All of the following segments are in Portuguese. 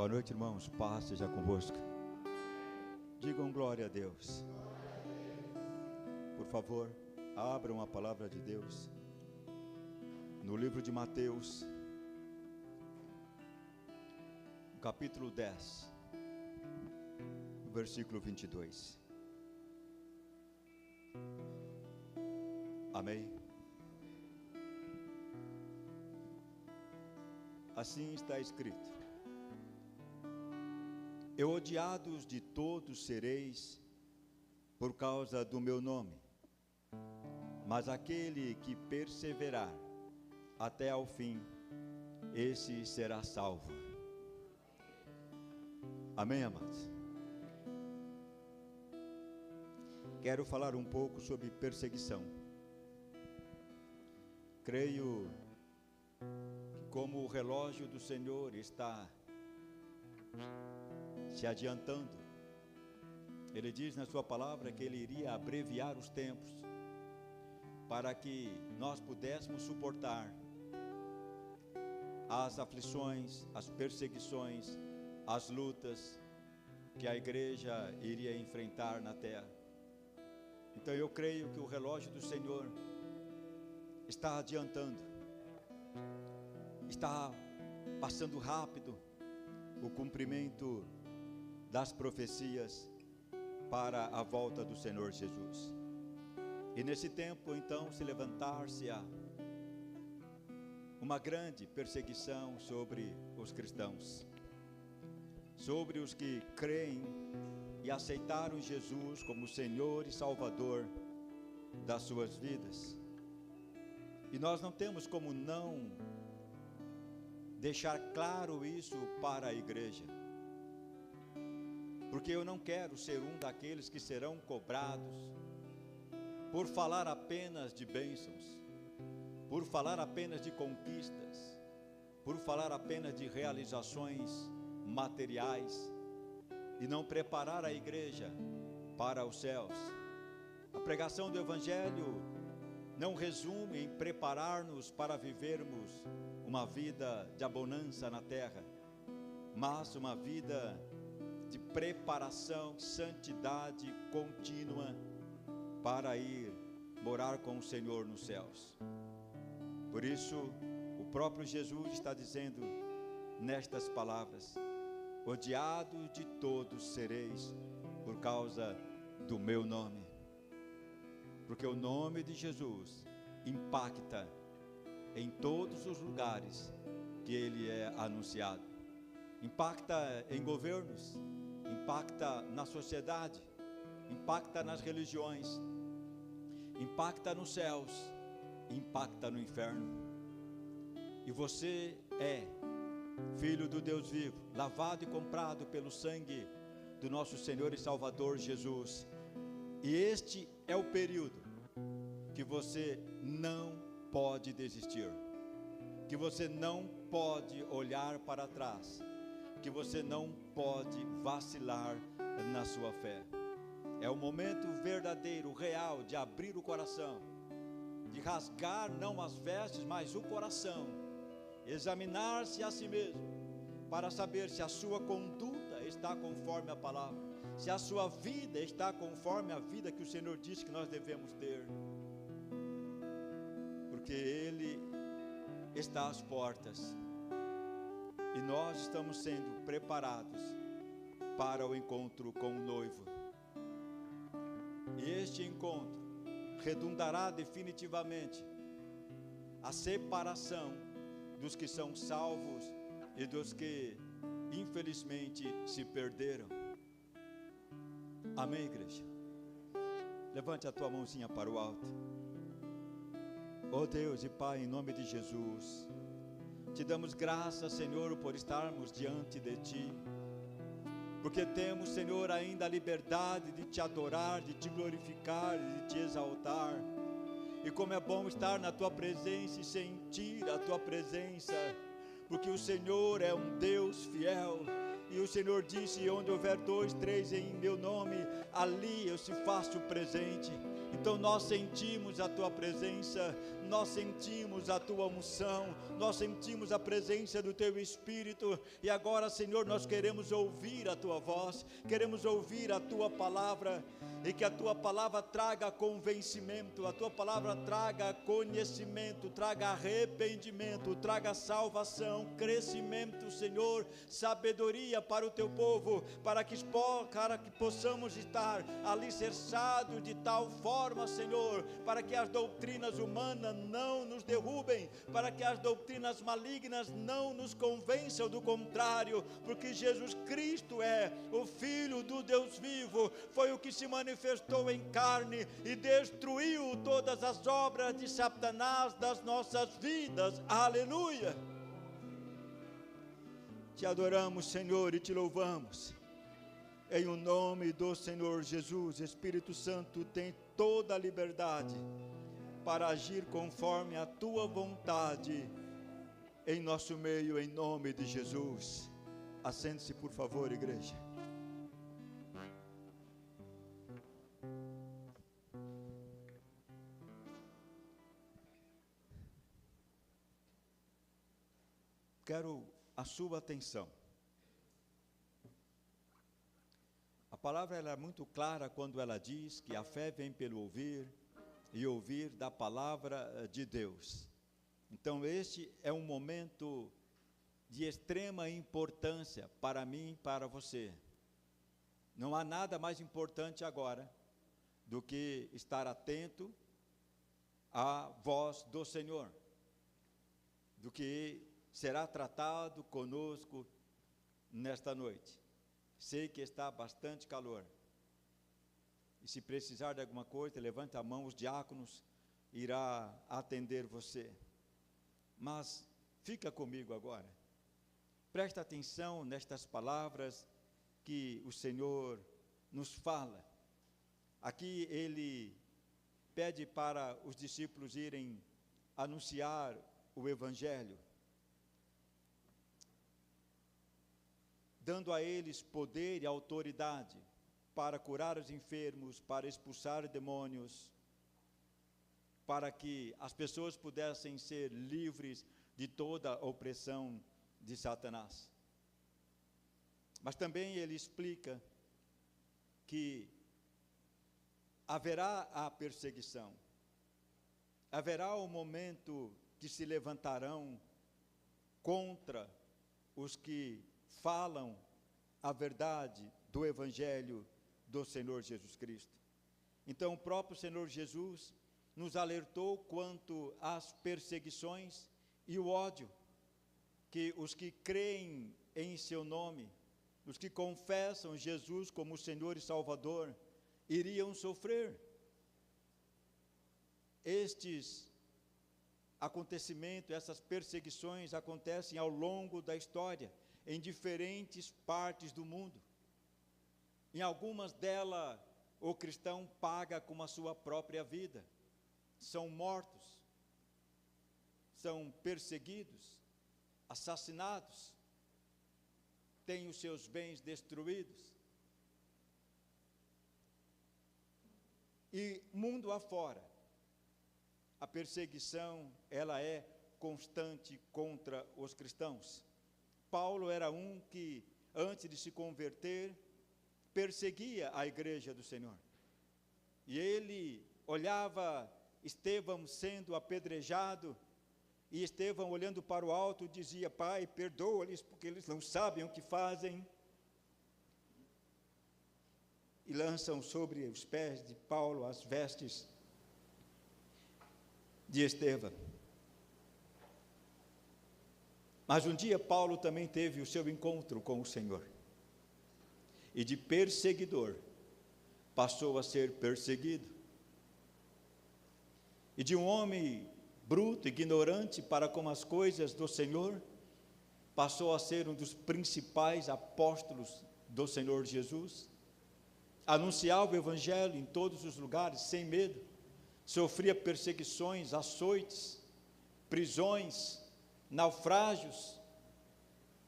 Boa noite, irmãos. Paz seja convosco. Digam glória a Deus. Por favor, abram a palavra de Deus no livro de Mateus, capítulo 10, versículo 22. Amém? Assim está escrito: E odiados de todos sereis por causa do meu nome, mas aquele que perseverar até ao fim, esse será salvo. Amém, amados? Quero falar um pouco sobre perseguição. Creio que como o relógio do Senhor está se adiantando, Ele diz na sua palavra que Ele iria abreviar os tempos para que nós pudéssemos suportar as aflições, as perseguições, as lutas que a igreja iria enfrentar na terra. Então eu creio que o relógio do Senhor está adiantando, está passando rápido o cumprimento das profecias para a volta do Senhor Jesus. E nesse tempo, então, se levantar-se-á uma grande perseguição sobre os cristãos, sobre os que creem e aceitaram Jesus como Senhor e Salvador das suas vidas. E nós não temos como não deixar claro isso para a igreja, porque eu não quero ser um daqueles que serão cobrados por falar apenas de bênçãos, por falar apenas de conquistas, por falar apenas de realizações materiais e não preparar a igreja para os céus. A pregação do Evangelho não resume em preparar-nos para vivermos uma vida de abundância na terra, mas uma vida de preparação, santidade contínua para ir morar com o Senhor nos céus. Por isso, o próprio Jesus está dizendo nestas palavras: odiados de todos sereis por causa do meu nome. Porque o nome de Jesus impacta em todos os lugares que ele é anunciado. Impacta em governos, impacta na sociedade, impacta nas religiões, impacta nos céus, impacta no inferno. E você é filho do Deus vivo, lavado e comprado pelo sangue do nosso Senhor e Salvador Jesus. E este é o período que você não pode desistir, que você não pode olhar para trás, que você não pode vacilar na sua fé. É o momento verdadeiro, real, de abrir o coração, de rasgar não as vestes, mas o coração, examinar-se a si mesmo, para saber se a sua conduta está conforme a palavra, se a sua vida está conforme a vida que o Senhor disse que nós devemos ter, porque Ele está às portas e nós estamos sendo preparados para o encontro com o noivo. E este encontro redundará definitivamente a separação dos que são salvos e dos que infelizmente se perderam. Amém, igreja? Levante a tua mãozinha para o alto. Oh Deus e Pai, em nome de Jesus, te damos graças, Senhor, por estarmos diante de Ti, porque temos, Senhor, ainda a liberdade de Te adorar, de Te glorificar, de Te exaltar. E como é bom estar na Tua presença e sentir a Tua presença, porque o Senhor é um Deus fiel. E o Senhor disse: onde houver 2, 3 em meu nome, ali eu se faço presente. Então nós sentimos a Tua presença, nós sentimos a Tua unção, nós sentimos a presença do Teu Espírito, e agora, Senhor, nós queremos ouvir a Tua voz, queremos ouvir a Tua palavra, e que a Tua palavra traga convencimento, a Tua palavra traga conhecimento, traga arrependimento, traga salvação, crescimento, Senhor, sabedoria para o Teu povo, para que possamos estar alicerçados de tal forma, Senhor, para que as doutrinas humanas não nos derrubem, para que as doutrinas malignas não nos convençam do contrário, porque Jesus Cristo é o Filho do Deus vivo, foi o que se manifestou em carne e destruiu todas as obras de Satanás das nossas vidas. Aleluia! Te adoramos, Senhor, e te louvamos. Em o nome do Senhor Jesus, Espírito Santo tem toda a liberdade para agir conforme a Tua vontade em nosso meio, em nome de Jesus. Assente-se, por favor, igreja. Quero a sua atenção. A palavra ela é muito clara quando ela diz que a fé vem pelo ouvir e ouvir da palavra de Deus. Então este é um momento de extrema importância para mim e para você. Não há nada mais importante agora do que estar atento à voz do Senhor, do que será tratado conosco nesta noite. Sei que está bastante calor, e se precisar de alguma coisa, levante a mão, os diáconos irá atender você. Mas fica comigo agora, presta atenção nestas palavras que o Senhor nos fala. Aqui ele pede para os discípulos irem anunciar o Evangelho, dando a eles poder e autoridade para curar os enfermos, para expulsar demônios, para que as pessoas pudessem ser livres de toda a opressão de Satanás. Mas também ele explica que haverá a perseguição, haverá o momento que se levantarão contra os que falam a verdade do Evangelho do Senhor Jesus Cristo. Então o próprio Senhor Jesus nos alertou quanto às perseguições e o ódio que os que creem em seu nome, os que confessam Jesus como Senhor e Salvador, iriam sofrer. Estes acontecimentos, essas perseguições acontecem ao longo da história, em diferentes partes do mundo. Em algumas delas, o cristão paga com a sua própria vida. São mortos, são perseguidos, assassinados, têm os seus bens destruídos. E mundo afora, a perseguição, ela é constante contra os cristãos. Paulo era um que, antes de se converter, perseguia a igreja do Senhor. E ele olhava Estevão sendo apedrejado, e Estevão, olhando para o alto, dizia: Pai, perdoa-lhes, porque eles não sabem o que fazem. E lançam sobre os pés de Paulo as vestes de Estevão. Mas um dia Paulo também teve o seu encontro com o Senhor, e de perseguidor passou a ser perseguido, e de um homem bruto, ignorante para com as coisas do Senhor, passou a ser um dos principais apóstolos do Senhor Jesus, anunciava o Evangelho em todos os lugares, sem medo, sofria perseguições, açoites, prisões, naufrágios,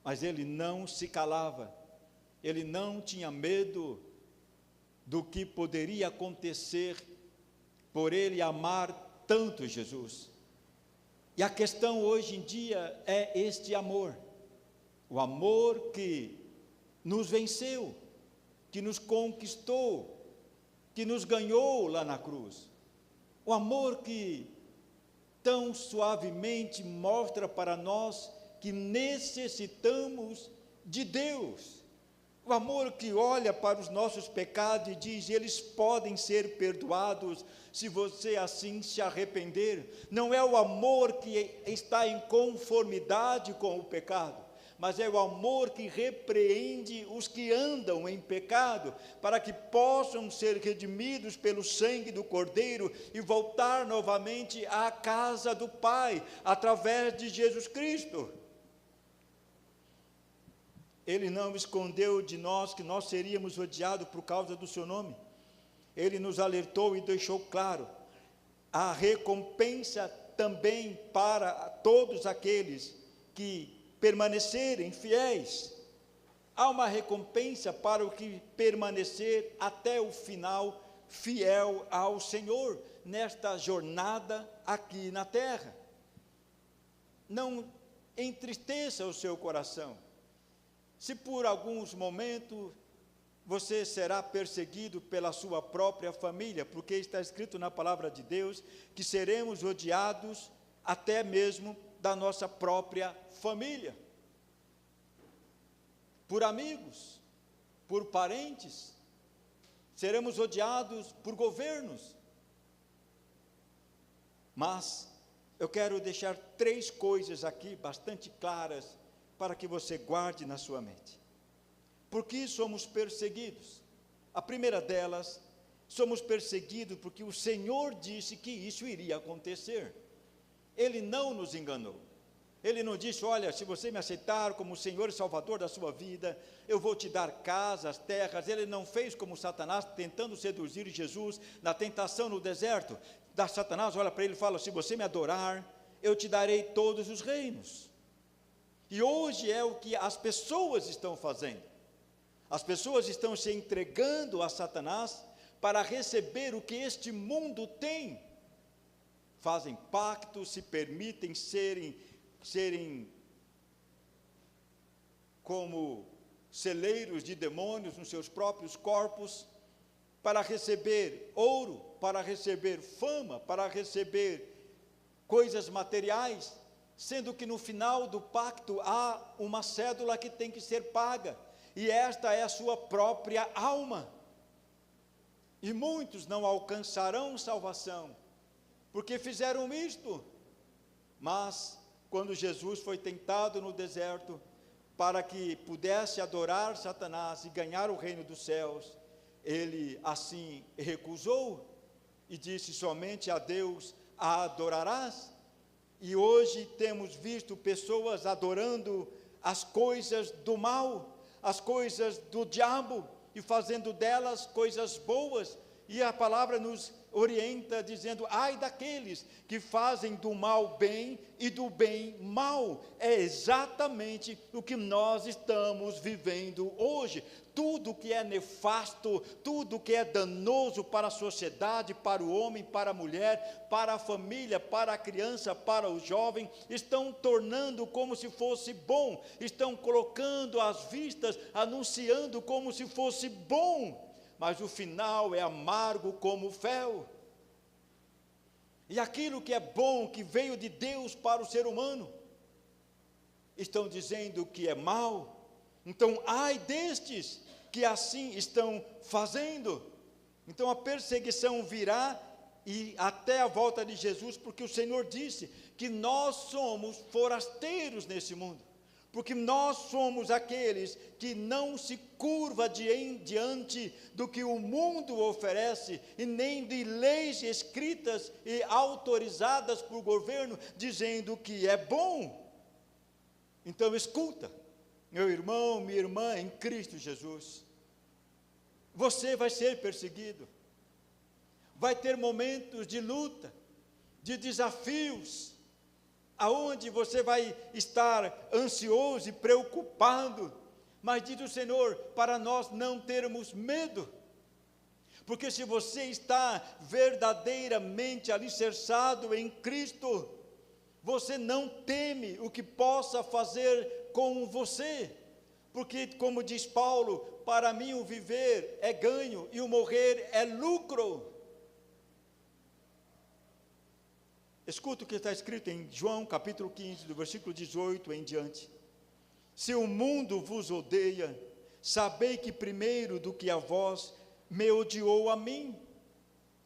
mas ele não se calava, ele não tinha medo do que poderia acontecer por ele amar tanto Jesus. E a questão hoje em dia é este amor, o amor que nos venceu, que nos conquistou, que nos ganhou lá na cruz, o amor que tão suavemente mostra para nós que necessitamos de Deus, o amor que olha para os nossos pecados e diz: eles podem ser perdoados se você assim se arrepender. Não é o amor que está em conformidade com o pecado, mas é o amor que repreende os que andam em pecado, para que possam ser redimidos pelo sangue do Cordeiro e voltar novamente à casa do Pai, através de Jesus Cristo. Ele não escondeu de nós que nós seríamos odiados por causa do seu nome. Ele nos alertou e deixou claro a recompensa também para todos aqueles que permanecerem fiéis. Há uma recompensa para o que permanecer até o final fiel ao Senhor, nesta jornada aqui na terra. Não entristeça o seu coração, se por alguns momentos você será perseguido pela sua própria família, porque está escrito na palavra de Deus que seremos odiados até mesmo da nossa própria família, por amigos, por parentes, seremos odiados por governos. Mas eu quero deixar 3 coisas aqui bastante claras para que você guarde na sua mente. Por que somos perseguidos? A primeira delas, somos perseguidos porque o Senhor disse que isso iria acontecer. Ele não nos enganou. Ele não disse: olha, se você me aceitar como Senhor e Salvador da sua vida, eu vou te dar casas, terras. Ele não fez como Satanás, tentando seduzir Jesus na tentação no deserto. Satanás olha para ele e fala: se você me adorar, eu te darei todos os reinos. E hoje é o que as pessoas estão fazendo. As pessoas estão se entregando a Satanás para receber o que este mundo tem. Fazem pactos, se permitem serem como celeiros de demônios nos seus próprios corpos, para receber ouro, para receber fama, para receber coisas materiais, sendo que no final do pacto há uma cédula que tem que ser paga, e esta é a sua própria alma. E muitos não alcançarão salvação, porque fizeram isto. Mas, quando Jesus foi tentado no deserto, para que pudesse adorar Satanás e ganhar o reino dos céus, ele assim recusou, e disse: somente a Deus a adorarás. E hoje temos visto pessoas adorando as coisas do mal, as coisas do diabo, e fazendo delas coisas boas, e a palavra nos orienta dizendo: ai daqueles que fazem do mal bem e do bem mal. É exatamente o que nós estamos vivendo hoje. Tudo que é nefasto, tudo que é danoso para a sociedade, para o homem, para a mulher, para a família, para a criança, para o jovem, estão tornando como se fosse bom, estão colocando às vistas, anunciando como se fosse bom, mas o final é amargo como fel. E aquilo que é bom, que veio de Deus para o ser humano, estão dizendo que é mal. Então, ai destes que assim estão fazendo. Então a perseguição virá, e até a volta de Jesus, porque o Senhor disse que nós somos forasteiros nesse mundo, porque nós somos aqueles que não se curva diante do que o mundo oferece, e nem de leis escritas e autorizadas por governo, dizendo que é bom. Então escuta, meu irmão, minha irmã em Cristo Jesus, você vai ser perseguido, vai ter momentos de luta, de desafios, aonde você vai estar ansioso e preocupado, mas diz o Senhor, para nós não termos medo, Porque se você está verdadeiramente alicerçado em Cristo, você não teme o que possa fazer com você. Porque, como diz Paulo, para mim o viver é ganho e o morrer é lucro. Escuta o que está escrito em João capítulo 15, do versículo 18 em diante. Se o mundo vos odeia, sabei que primeiro do que a vós me odiou a mim.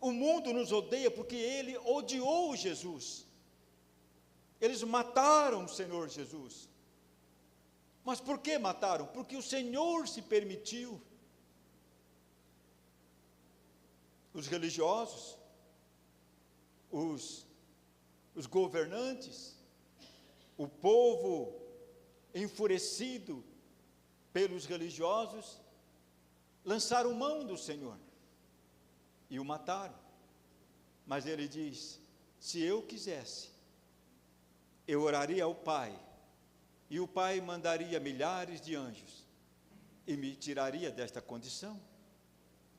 O mundo nos odeia porque ele odiou Jesus. Eles mataram o Senhor Jesus. Mas por que mataram? Porque o Senhor se permitiu. Os religiosos, os governantes, o povo enfurecido pelos religiosos, lançaram mão do Senhor e o mataram. Mas ele diz: se eu quisesse, eu oraria ao Pai, e o Pai mandaria milhares de anjos e me tiraria desta condição.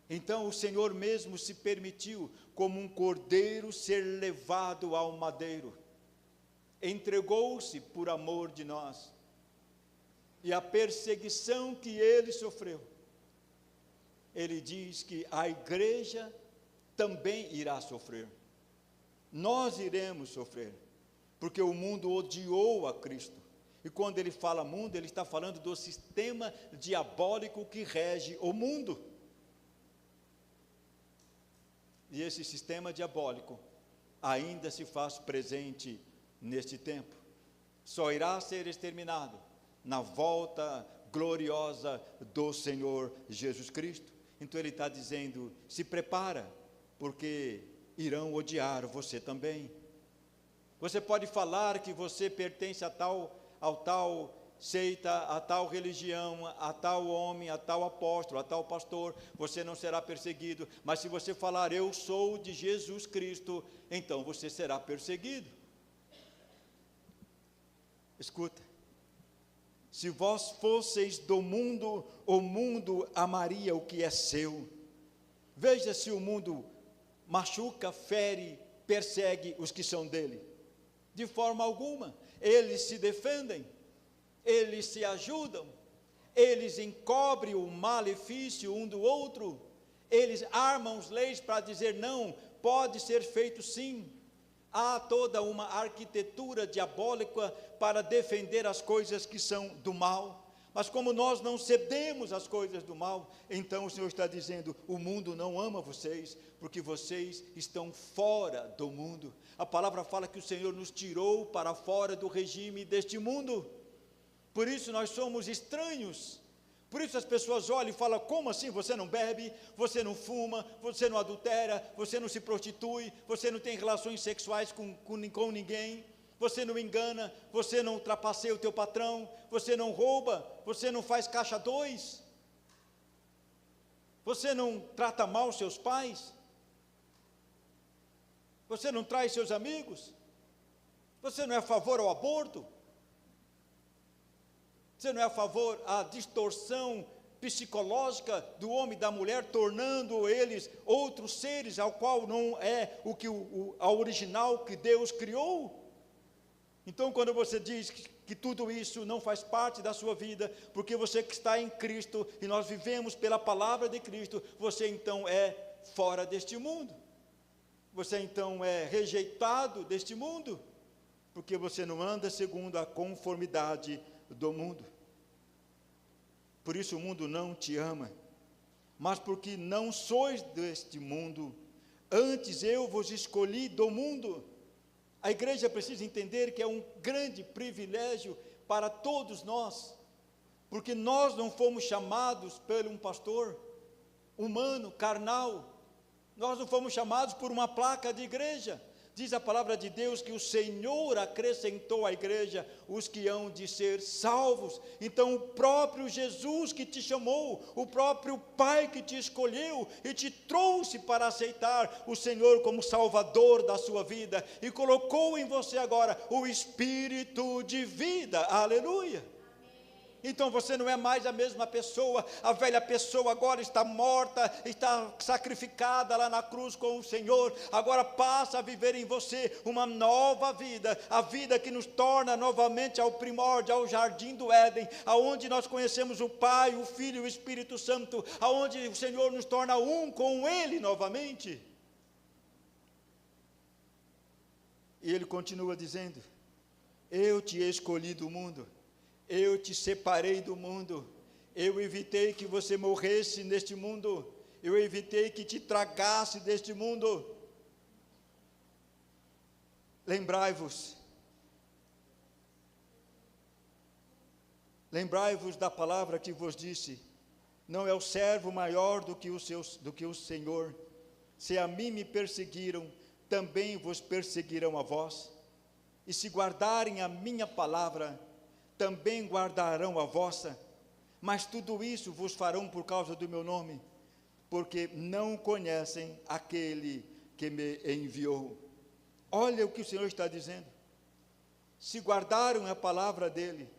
Então o Senhor mesmo se permitiu, como um cordeiro, ser levado ao madeiro. Entregou-se por amor de nós. E a perseguição que ele sofreu, ele diz que a igreja também irá sofrer. Nós iremos sofrer, porque o mundo odiou a Cristo. E quando ele fala mundo, ele está falando do sistema diabólico que rege o mundo. E esse sistema diabólico ainda se faz presente neste tempo. Só irá ser exterminado na volta gloriosa do Senhor Jesus Cristo. Então ele está dizendo: se prepara, porque irão odiar você também. Você pode falar que você pertence a tal seita, a tal religião, a tal homem, a tal apóstolo, a tal pastor, você não será perseguido. Mas se você falar: eu sou de Jesus Cristo, então você será perseguido. Escuta: se vós fosseis do mundo, o mundo amaria o que é seu. Veja se o mundo machuca, fere, persegue os que são dele. De forma alguma. Eles se defendem, eles se ajudam, eles encobrem o malefício um do outro, eles armam as leis para dizer: não, pode ser feito sim. Há toda uma arquitetura diabólica para defender as coisas que são do mal. Mas como nós não cedemos às coisas do mal, então o Senhor está dizendo: o mundo não ama vocês, porque vocês estão fora do mundo. A palavra fala que o Senhor nos tirou para fora do regime deste mundo. Por isso nós somos estranhos. Por isso as pessoas olham e falam: como assim? Você não bebe, você não fuma, você não adultera, você não se prostitui, você não tem relações sexuais com ninguém, você não engana, você não trapaceia o teu patrão, você não rouba, você não faz caixa 2, você não trata mal seus pais, você não trai seus amigos, você não é a favor ao aborto, você não é a favor à distorção psicológica do homem e da mulher, tornando eles outros seres, ao qual não é a original que Deus criou. Então, quando você diz que tudo isso não faz parte da sua vida, porque você que está em Cristo, e nós vivemos pela palavra de Cristo, você então é fora deste mundo. Você então é rejeitado deste mundo, porque você não anda segundo a conformidade do mundo. Por isso o mundo não te ama, mas porque não sois deste mundo, antes eu vos escolhi do mundo. A igreja precisa entender que é um grande privilégio para todos nós, porque nós não fomos chamados por um pastor humano, carnal, nós não fomos chamados por uma placa de igreja. Diz a palavra de Deus que o Senhor acrescentou à igreja os que hão de ser salvos. Então o próprio Jesus que te chamou, o próprio Pai que te escolheu e te trouxe para aceitar o Senhor como Salvador da sua vida, e colocou em você agora o Espírito de vida. Aleluia! Então você não é mais a mesma pessoa, a velha pessoa agora está morta, está sacrificada lá na cruz com o Senhor, agora passa a viver em você uma nova vida, a vida que nos torna novamente ao primórdio, ao jardim do Éden, aonde nós conhecemos o Pai, o Filho e o Espírito Santo, aonde o Senhor nos torna um com Ele novamente. E Ele continua dizendo: eu te escolhi do mundo, eu te separei do mundo, eu evitei que você morresse neste mundo, eu evitei que te tragasse deste mundo. Lembrai-vos da palavra que vos disse: não é o servo maior do que o Senhor. Se a mim me perseguiram, também vos perseguirão a vós. E se guardarem a minha palavra, também guardarão a vossa. Mas tudo isso vos farão por causa do meu nome, porque não conhecem aquele que me enviou. Olha o que o Senhor está dizendo: se guardaram a palavra dele,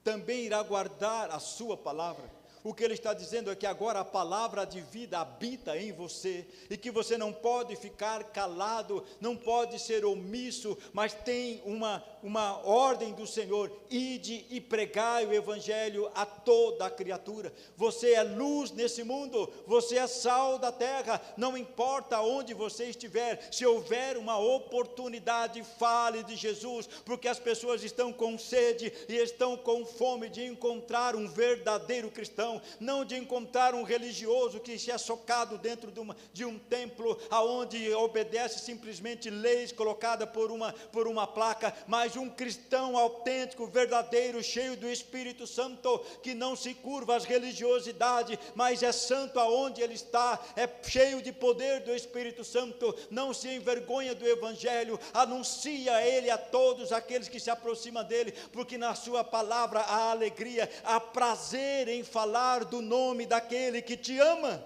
também irá guardar a sua palavra. O que ele está dizendo é que agora a palavra de vida habita em você, e que você não pode ficar calado, não pode ser omisso, mas tem uma ordem do Senhor: ide e pregai o evangelho a toda a criatura. Você é luz nesse mundo, você é sal da terra, não importa onde você estiver, se houver uma oportunidade, fale de Jesus, porque as pessoas estão com sede e estão com fome de encontrar um verdadeiro cristão, não de encontrar um religioso que se é socado dentro de um templo, aonde obedece simplesmente leis colocadas por uma placa, mas um cristão autêntico, verdadeiro, cheio do Espírito Santo, que não se curva às religiosidades, mas é santo aonde ele está, é cheio de poder do Espírito Santo, não se envergonha do Evangelho, anuncia ele a todos aqueles que se aproximam dele, porque na sua palavra há alegria, há prazer em falar do nome daquele que te ama.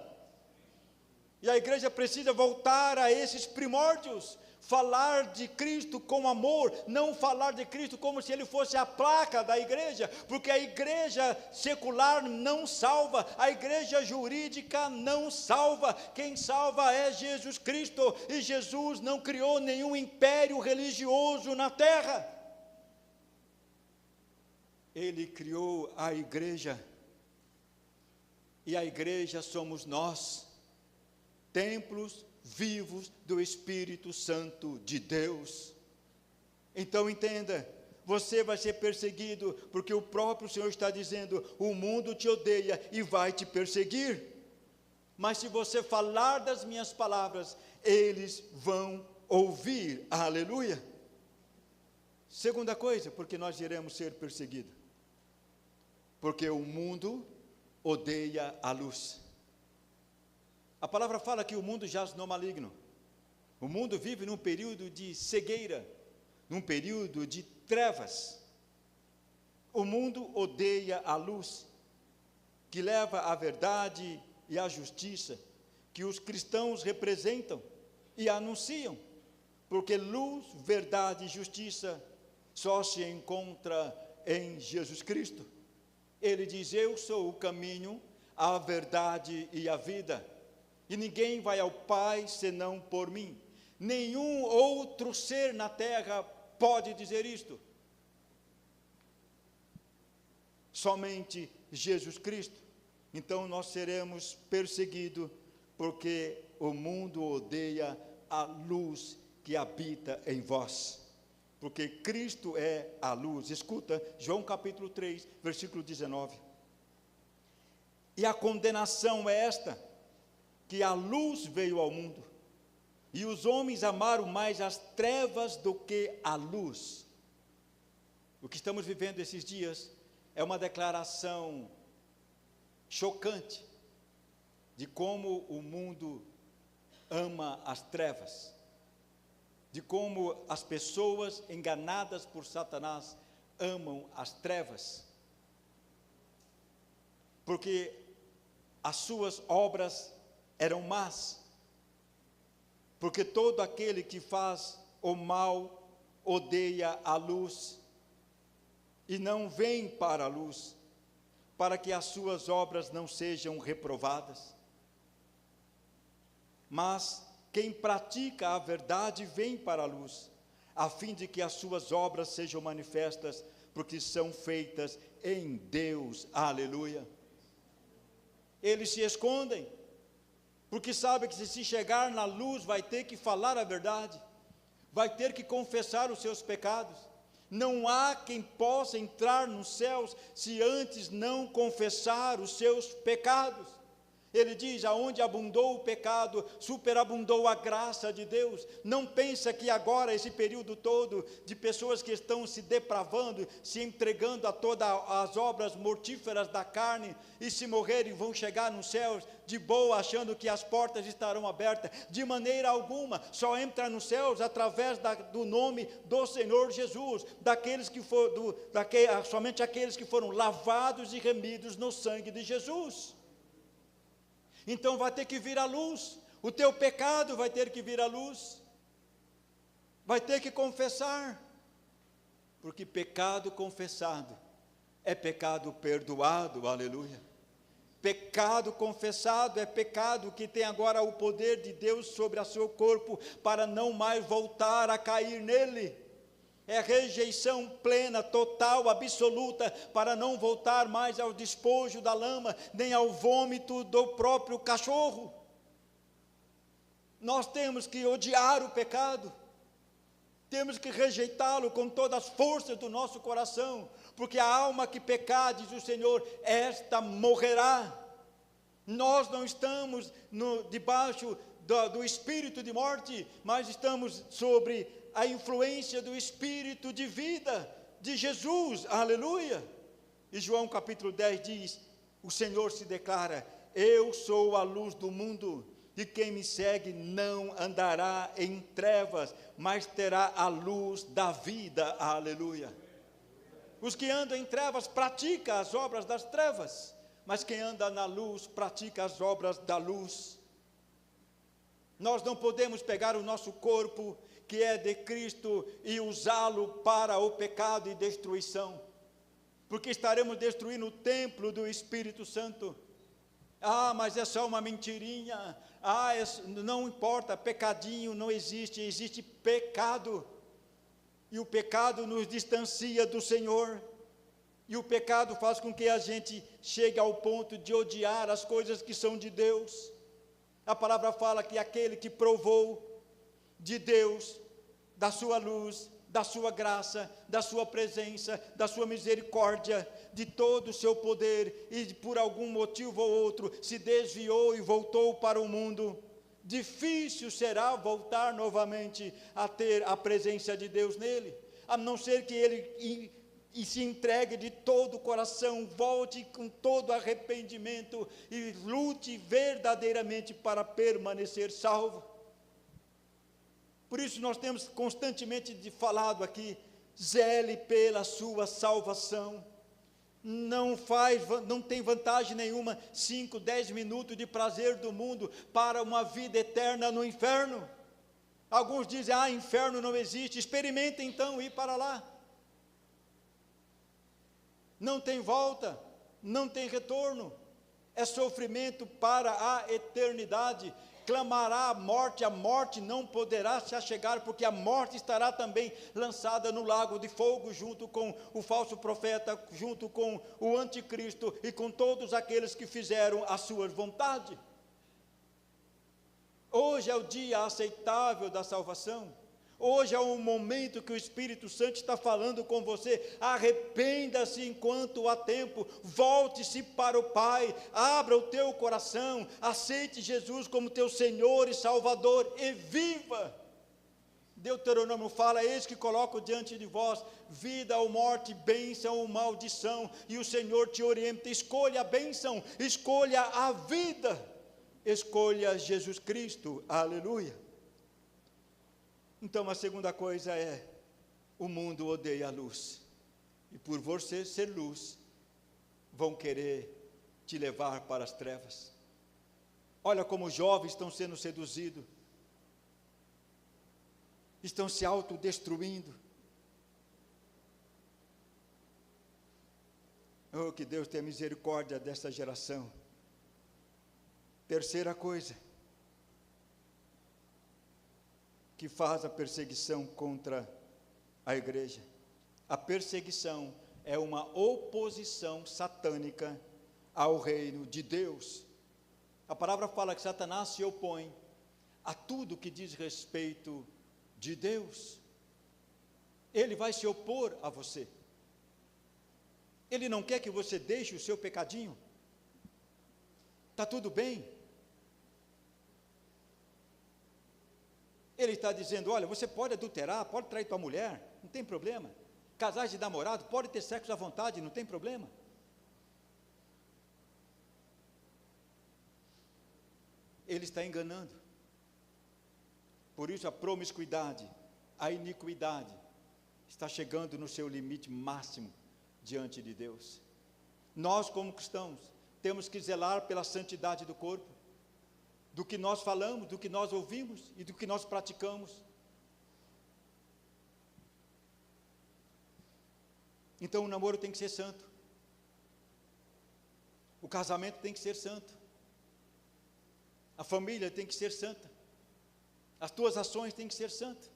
E a igreja precisa voltar a esses primórdios, falar de Cristo com amor, não falar de Cristo como se ele fosse a placa da igreja, porque a igreja secular não salva, a igreja jurídica não salva, quem salva é Jesus Cristo, e Jesus não criou nenhum império religioso na terra, ele criou a igreja, e a igreja somos nós, templos vivos do Espírito Santo de Deus. Então entenda, você vai ser perseguido, porque o próprio Senhor está dizendo: o mundo te odeia e vai te perseguir, mas se você falar das minhas palavras, eles vão ouvir. Aleluia. Segunda coisa, porque nós iremos ser perseguidos, porque o mundo odeia a luz. A palavra fala que o mundo jaz no maligno. O mundo vive num período de cegueira, num período de trevas. O mundo odeia a luz, que leva a verdade e a justiça, que os cristãos representam e anunciam, porque luz, verdade e justiça só se encontra em Jesus Cristo. Ele diz: eu sou o caminho, a verdade e a vida, e ninguém vai ao Pai senão por mim. Nenhum outro ser na terra pode dizer isto. Somente Jesus Cristo. Então nós seremos perseguidos, porque o mundo odeia a luz que habita em vós, porque Cristo é a luz. Escuta, João capítulo 3, versículo 19. E a condenação é esta, que a luz veio ao mundo, e os homens amaram mais as trevas do que a luz. O que estamos vivendo esses dias é uma declaração chocante de como o mundo ama as trevas, de como as pessoas enganadas por Satanás amam as trevas, porque as suas obras eram más, porque todo aquele que faz o mal odeia a luz e não vem para a luz, para que as suas obras não sejam reprovadas. Mas quem pratica a verdade vem para a luz, a fim de que as suas obras sejam manifestas, porque são feitas em Deus. Aleluia. Eles se escondem, porque sabem que se chegar na luz vai ter que falar a verdade, vai ter que confessar os seus pecados. Não há quem possa entrar nos céus se antes não confessar os seus pecados. Ele diz, aonde abundou o pecado, superabundou a graça de Deus. Não pensa que agora, esse período todo, de pessoas que estão se depravando, se entregando a todas as obras mortíferas da carne, e se morrerem vão chegar nos céus de boa, achando que as portas estarão abertas. De maneira alguma, só entra nos céus através do nome do Senhor Jesus, somente aqueles que foram lavados e remidos no sangue de Jesus. Então vai ter que vir à luz, o teu pecado vai ter que vir à luz, vai ter que confessar, porque pecado confessado é pecado perdoado, aleluia. Pecado confessado é pecado que tem agora o poder de Deus sobre o seu corpo, para não mais voltar a cair nele. É rejeição plena, total, absoluta, para não voltar mais ao despojo da lama, nem ao vômito do próprio cachorro. Nós temos que odiar o pecado, temos que rejeitá-lo com todas as forças do nosso coração, porque a alma que pecar, diz o Senhor, esta morrerá. Nós não estamos debaixo do espírito de morte, mas estamos sobre a influência do Espírito de vida, de Jesus, aleluia. E João capítulo 10 diz, o Senhor se declara, eu sou a luz do mundo, e quem me segue não andará em trevas, mas terá a luz da vida, aleluia. Os que andam em trevas praticam as obras das trevas, mas quem anda na luz pratica as obras da luz. Nós não podemos pegar o nosso corpo, que é de Cristo, e usá-lo para o pecado e destruição, porque estaremos destruindo o templo do Espírito Santo. Mas é só uma mentirinha, não importa, pecadinho não existe, existe pecado, e o pecado nos distancia do Senhor, e o pecado faz com que a gente chegue ao ponto de odiar as coisas que são de Deus. A palavra fala que aquele que provou de Deus, da sua luz, da sua graça, da sua presença, da sua misericórdia, de todo o seu poder, e por algum motivo ou outro se desviou e voltou para o mundo, difícil será voltar novamente a ter a presença de Deus nele, a não ser que ele se entregue de todo o coração, volte com todo arrependimento e lute verdadeiramente para permanecer salvo. Por isso nós temos constantemente falado aqui, zele pela sua salvação. Não tem vantagem nenhuma 5, 10 minutos de prazer do mundo para uma vida eterna no inferno. Alguns dizem, inferno não existe, experimentem então ir para lá. Não tem volta, não tem retorno, é sofrimento para a eternidade. Clamará a morte não poderá se achegar, porque a morte estará também lançada no lago de fogo, junto com o falso profeta, junto com o anticristo e com todos aqueles que fizeram a sua vontade. Hoje é o dia aceitável da salvação. Hoje é o momento que o Espírito Santo está falando com você. Arrependa-se enquanto há tempo, volte-se para o Pai, abra o teu coração, aceite Jesus como teu Senhor e Salvador e viva. Deuteronômio fala, eis que coloco diante de vós vida ou morte, bênção ou maldição, e o Senhor te orienta, escolha a bênção, escolha a vida, escolha Jesus Cristo, aleluia. Então a segunda coisa é, o mundo odeia a luz, e por você ser luz, vão querer te levar para as trevas. Olha como os jovens estão sendo seduzidos, estão se autodestruindo. Oh, que Deus tenha misericórdia desta geração. Terceira coisa que faz a perseguição contra a igreja. A perseguição é uma oposição satânica ao reino de Deus. A palavra fala que Satanás se opõe a tudo que diz respeito de Deus. Ele vai se opor a você. Ele não quer que você deixe o seu pecadinho. Está tudo bem. Ele está dizendo, olha, você pode adulterar, pode trair tua mulher, não tem problema. Casais de namorado, pode ter sexo à vontade, não tem problema. Ele está enganando. Por isso a promiscuidade, a iniquidade, está chegando no seu limite máximo diante de Deus. Nós, como cristãos, temos que zelar pela santidade do corpo, do que nós falamos, do que nós ouvimos e do que nós praticamos. Então o namoro tem que ser santo, o casamento tem que ser santo, a família tem que ser santa, as tuas ações têm que ser santas.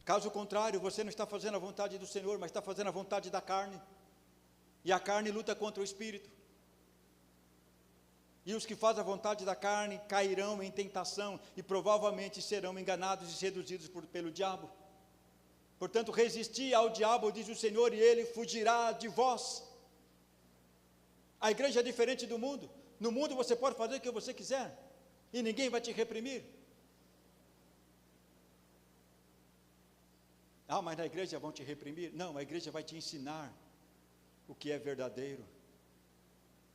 Caso contrário, você não está fazendo a vontade do Senhor, mas está fazendo a vontade da carne, e a carne luta contra o Espírito. E os que fazem a vontade da carne cairão em tentação e provavelmente serão enganados e seduzidos pelo diabo. Portanto, resisti ao diabo, diz o Senhor, e ele fugirá de vós. A igreja é diferente do mundo. No mundo você pode fazer o que você quiser e ninguém vai te reprimir. Ah, mas na igreja vão te reprimir? Não, a igreja vai te ensinar o que é verdadeiro.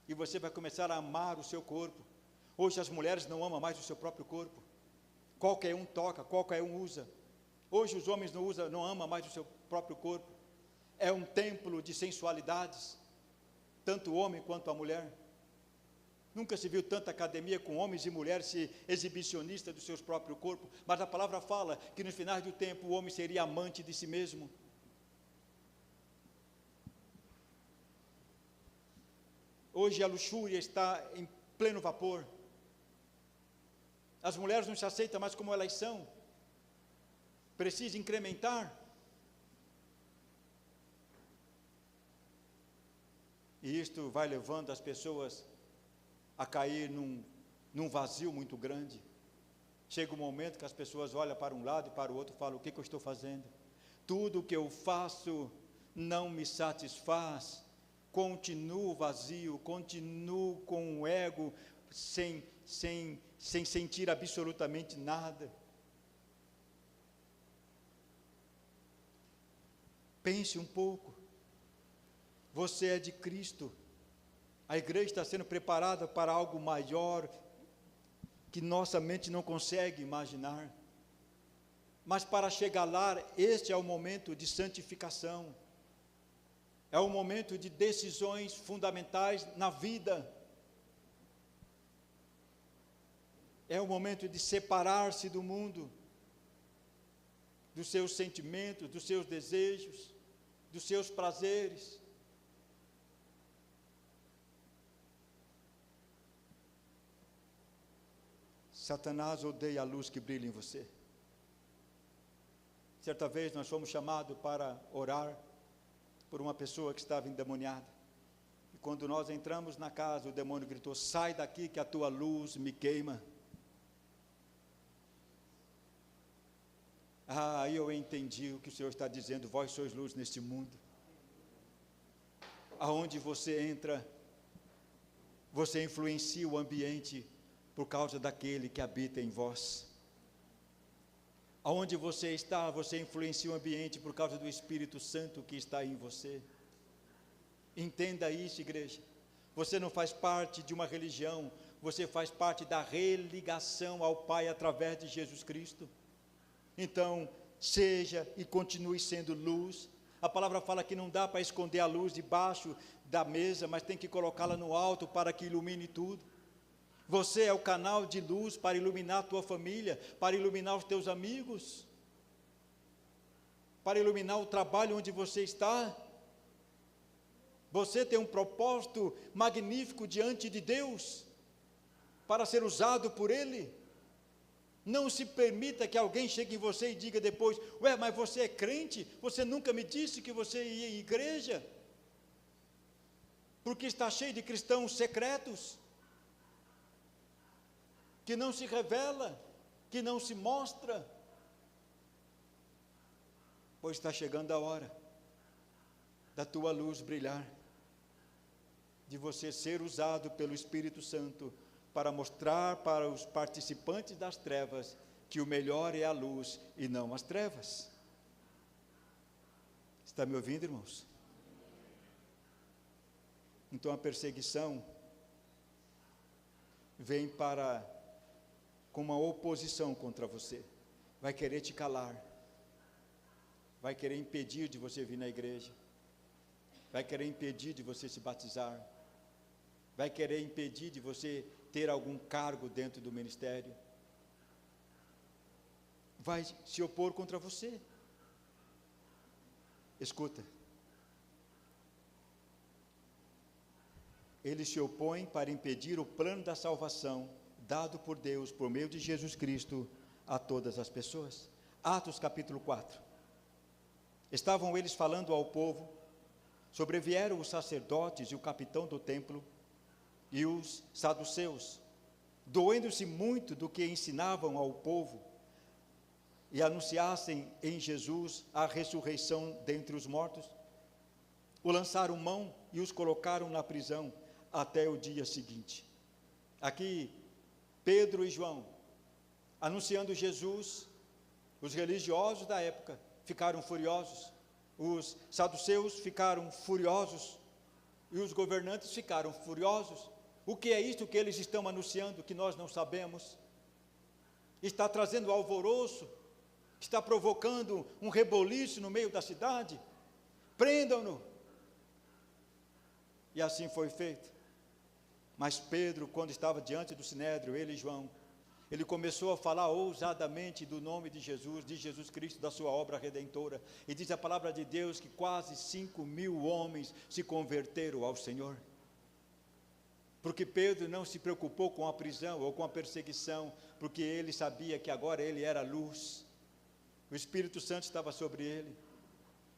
E você vai começar a amar o seu corpo. Hoje as mulheres não amam mais o seu próprio corpo. Qualquer um toca, qualquer um usa. Hoje os homens não amam mais o seu próprio corpo. É um templo de sensualidades, tanto o homem quanto a mulher. Nunca se viu tanta academia com homens e mulheres exibicionistas do seu próprio corpo, mas a palavra fala que no final do tempo o homem seria amante de si mesmo. Hoje a luxúria está em pleno vapor. As mulheres não se aceitam mais como elas são. Precisa incrementar. E isto vai levando as pessoas a cair num vazio muito grande. Chega um momento que as pessoas olham para um lado e para o outro e falam, o que eu estou fazendo? Tudo o que eu faço não me satisfaz. Continuo vazio, continuo com o ego sem sentir absolutamente nada. Pense um pouco. Você é de Cristo. A igreja está sendo preparada para algo maior que nossa mente não consegue imaginar. Mas para chegar lá, este é o momento de santificação. É o momento de decisões fundamentais na vida. É o momento de separar-se do mundo, dos seus sentimentos, dos seus desejos, dos seus prazeres. Satanás odeia a luz que brilha em você. Certa vez nós fomos chamados para orar por uma pessoa que estava endemoniada. E quando nós entramos na casa, o demônio gritou, sai daqui que a tua luz me queima. Aí eu entendi o que o Senhor está dizendo, vós sois luz neste mundo. Aonde você entra, você influencia o ambiente por causa daquele que habita em vós. Aonde você está, você influencia o ambiente por causa do Espírito Santo que está em você. Entenda isso, igreja. Você não faz parte de uma religião, você faz parte da religação ao Pai através de Jesus Cristo. Então, seja e continue sendo luz. A palavra fala que não dá para esconder a luz debaixo da mesa, mas tem que colocá-la no alto para que ilumine tudo. Você é o canal de luz para iluminar a tua família, para iluminar os teus amigos. para iluminar o trabalho onde você está. Você tem um propósito magnífico diante de Deus, para ser usado por Ele. Não se permita que alguém chegue em você e diga depois: ué, mas você é crente? Você nunca me disse que você ia em igreja? Porque está cheio de cristãos secretos, que não se revela, que não se mostra. Pois está chegando a hora da tua luz brilhar, de você ser usado pelo Espírito Santo para mostrar para os participantes das trevas que o melhor é a luz e não as trevas. Está me ouvindo, irmãos? Então a perseguição vem com uma oposição contra você, vai querer te calar, vai querer impedir de você vir na igreja, vai querer impedir de você se batizar, vai querer impedir de você ter algum cargo dentro do ministério, vai se opor contra você. Escuta, ele se opõe para impedir o plano da salvação dado por Deus por meio de Jesus Cristo a todas as pessoas. Atos capítulo 4. Estavam eles falando ao povo, sobrevieram os sacerdotes e o capitão do templo e os saduceus, doendo-se muito do que ensinavam ao povo, e anunciassem em Jesus a ressurreição dentre os mortos, o lançaram mão e os colocaram na prisão até o dia seguinte. Aqui, Pedro e João, anunciando Jesus, os religiosos da época ficaram furiosos, os saduceus ficaram furiosos, e os governantes ficaram furiosos. O que é isto que eles estão anunciando, que nós não sabemos? Está trazendo alvoroço, está provocando um reboliço no meio da cidade. Prendam-no. E assim foi feito. Mas Pedro, quando estava diante do sinédrio, ele e João, ele começou a falar ousadamente do nome de Jesus Cristo, da sua obra redentora. E diz a palavra de Deus que quase 5.000 homens se converteram ao Senhor. Porque Pedro não se preocupou com a prisão ou com a perseguição, porque ele sabia que agora ele era luz, o Espírito Santo estava sobre ele.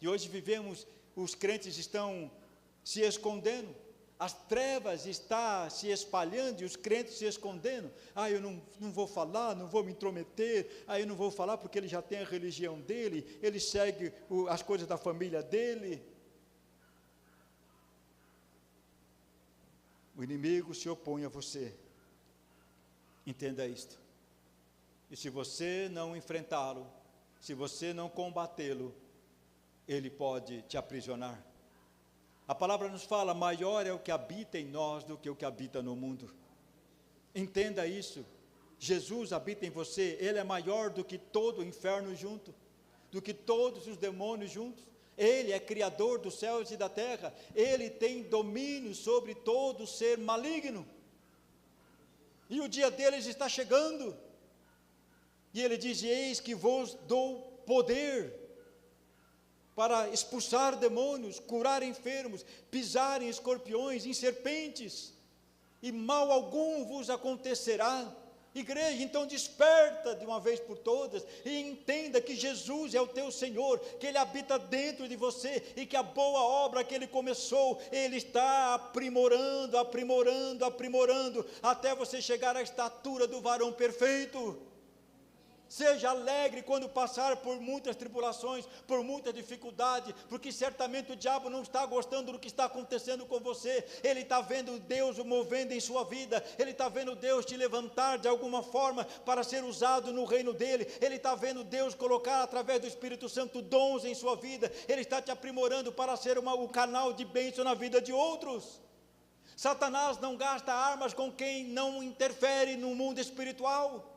E hoje vivemos, os crentes estão se escondendo, as trevas estão se espalhando e os crentes se escondendo. Eu não vou falar, não vou me intrometer, eu não vou falar porque ele já tem a religião dele, ele segue as coisas da família dele. O inimigo se opõe a você, entenda isto, e se você não enfrentá-lo, se você não combatê-lo, ele pode te aprisionar. A palavra nos fala: maior é o que habita em nós do que o que habita no mundo. Entenda isso, Jesus habita em você, Ele é maior do que todo o inferno junto, do que todos os demônios juntos. Ele é criador dos céus e da terra, Ele tem domínio sobre todo ser maligno, e o dia deles está chegando, e Ele diz: eis que vos dou poder, para expulsar demônios, curar enfermos, pisar em escorpiões, em serpentes, e mal algum vos acontecerá. Igreja, então desperta de uma vez por todas e entenda que Jesus é o teu Senhor, que Ele habita dentro de você e que a boa obra que Ele começou, Ele está aprimorando, até você chegar à estatura do varão perfeito. Seja alegre quando passar por muitas tribulações, por muita dificuldade, porque certamente o diabo não está gostando do que está acontecendo com você. Ele está vendo Deus o movendo em sua vida, ele está vendo Deus te levantar de alguma forma para ser usado no reino dele, ele está vendo Deus colocar através do Espírito Santo dons em sua vida, ele está te aprimorando para ser o canal de bênção na vida de outros. Satanás não gasta armas com quem não interfere no mundo espiritual.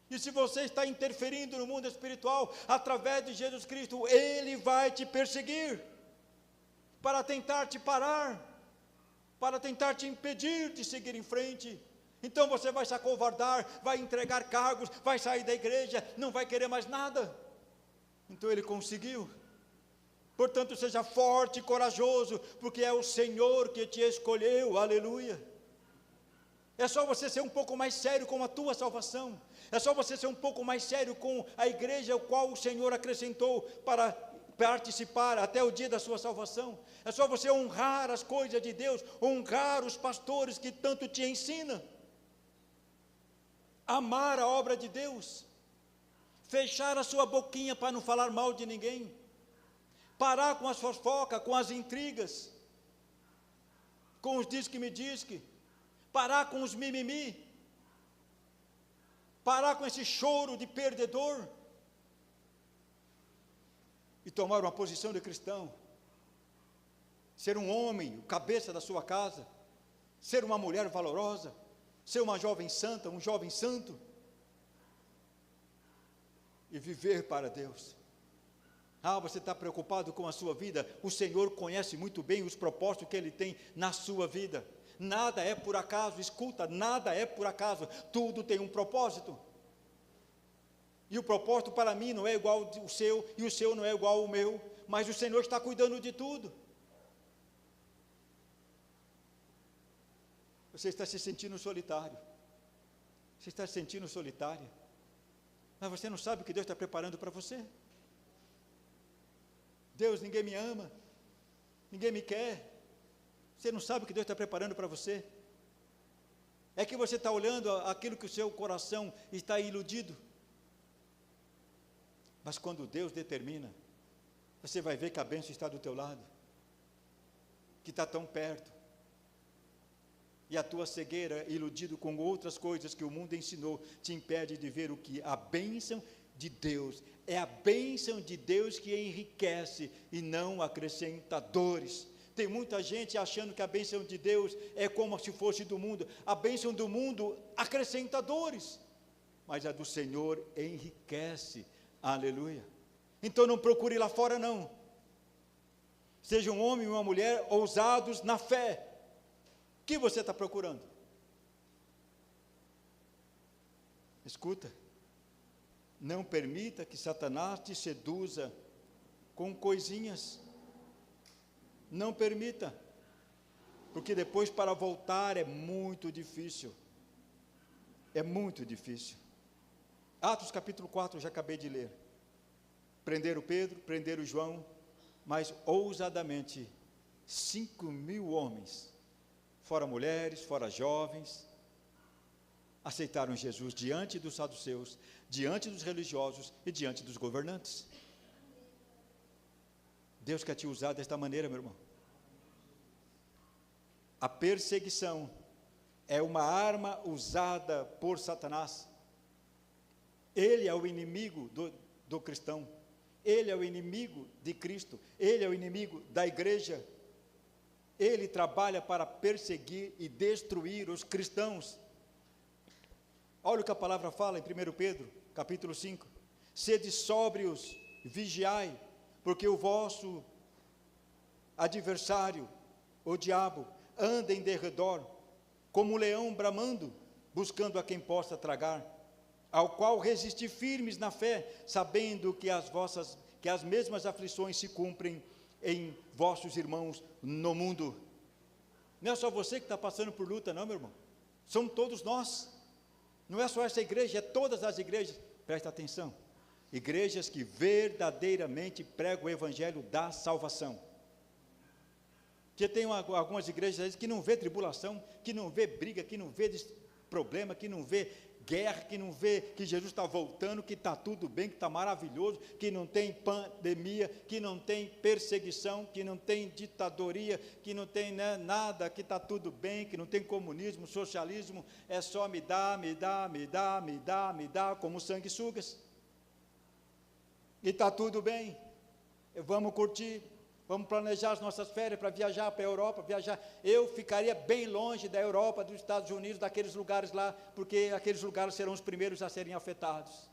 E se você está interferindo no mundo espiritual, através de Jesus Cristo, Ele vai te perseguir, para tentar te parar, para tentar te impedir de seguir em frente. Então você vai se acovardar, vai entregar cargos, vai sair da igreja, não vai querer mais nada. Então ele conseguiu. Portanto, seja forte e corajoso, porque é o Senhor que te escolheu, aleluia. É só você ser um pouco mais sério com a tua salvação, é só você ser um pouco mais sério com a igreja ao qual o Senhor acrescentou para participar até o dia da sua salvação. É só você honrar as coisas de Deus, honrar os pastores que tanto te ensinam, amar a obra de Deus, fechar a sua boquinha para não falar mal de ninguém, parar com as fofocas, com as intrigas, com os diz-que-me-diz-que, parar com os mimimi, parar com esse choro de perdedor, e tomar uma posição de cristão, ser um homem, o cabeça da sua casa, ser uma mulher valorosa, ser uma jovem santa, um jovem santo, e viver para Deus. Você está preocupado com a sua vida? O Senhor conhece muito bem os propósitos que Ele tem na sua vida. Nada é por acaso, escuta, nada é por acaso, tudo tem um propósito. E o propósito para mim não é igual ao seu, e o seu não é igual ao meu, mas o Senhor está cuidando de tudo. Você está se sentindo solitário, você está se sentindo solitária, mas você não sabe o que Deus está preparando para você. Deus, ninguém me ama, ninguém me quer, você não sabe o que Deus está preparando para você. É que você está olhando aquilo que o seu coração está iludido. Mas quando Deus determina, você vai ver que a bênção está do teu lado, que está tão perto, e a tua cegueira, iludido com outras coisas que o mundo ensinou, te impede de ver o que a bênção de Deus, é a bênção de Deus que enriquece e não acrescenta dores. Tem muita gente achando que a bênção de Deus é como se fosse do mundo. A bênção do mundo acrescenta dores, mas a do Senhor enriquece. Aleluia. Então não procure lá fora não. Seja um homem e uma mulher ousados na fé. O que você está procurando? Escuta, não permita que Satanás te seduza com coisinhas. Não permita, porque depois para voltar é muito difícil. É muito difícil. Atos capítulo 4, eu já acabei de ler. Prenderam Pedro, prenderam João, mas ousadamente 5.000 homens, fora mulheres, fora jovens, aceitaram Jesus diante dos saduceus, diante dos religiosos e diante dos governantes. Deus quer te usar desta maneira, meu irmão. A perseguição é uma arma usada por Satanás. Ele é o inimigo do cristão, ele é o inimigo de Cristo, ele é o inimigo da igreja, ele trabalha para perseguir e destruir os cristãos. Olha o que a palavra fala em 1 Pedro, capítulo 5, sede sóbrios, vigiai, porque o vosso adversário, o diabo, anda em derredor, como um leão bramando, buscando a quem possa tragar, ao qual resisti firmes na fé, sabendo que as mesmas aflições se cumprem em vossos irmãos no mundo. Não é só você que está passando por luta não, meu irmão, somos todos nós, não é só essa igreja, é todas as igrejas. Presta atenção, igrejas que verdadeiramente pregam o evangelho da salvação. Porque tem algumas igrejas que não vê tribulação, que não vê briga, que não vê problema, que não vê guerra, que não vê que Jesus está voltando, que está tudo bem, que está maravilhoso, que não tem pandemia, que não tem perseguição, que não tem ditadoria, que não tem nada, que está tudo bem, que não tem comunismo, socialismo, é só me dá, como sanguessugas. E está tudo bem, vamos curtir, vamos planejar as nossas férias para viajar para a Europa, eu ficaria bem longe da Europa, dos Estados Unidos, daqueles lugares lá, porque aqueles lugares serão os primeiros a serem afetados.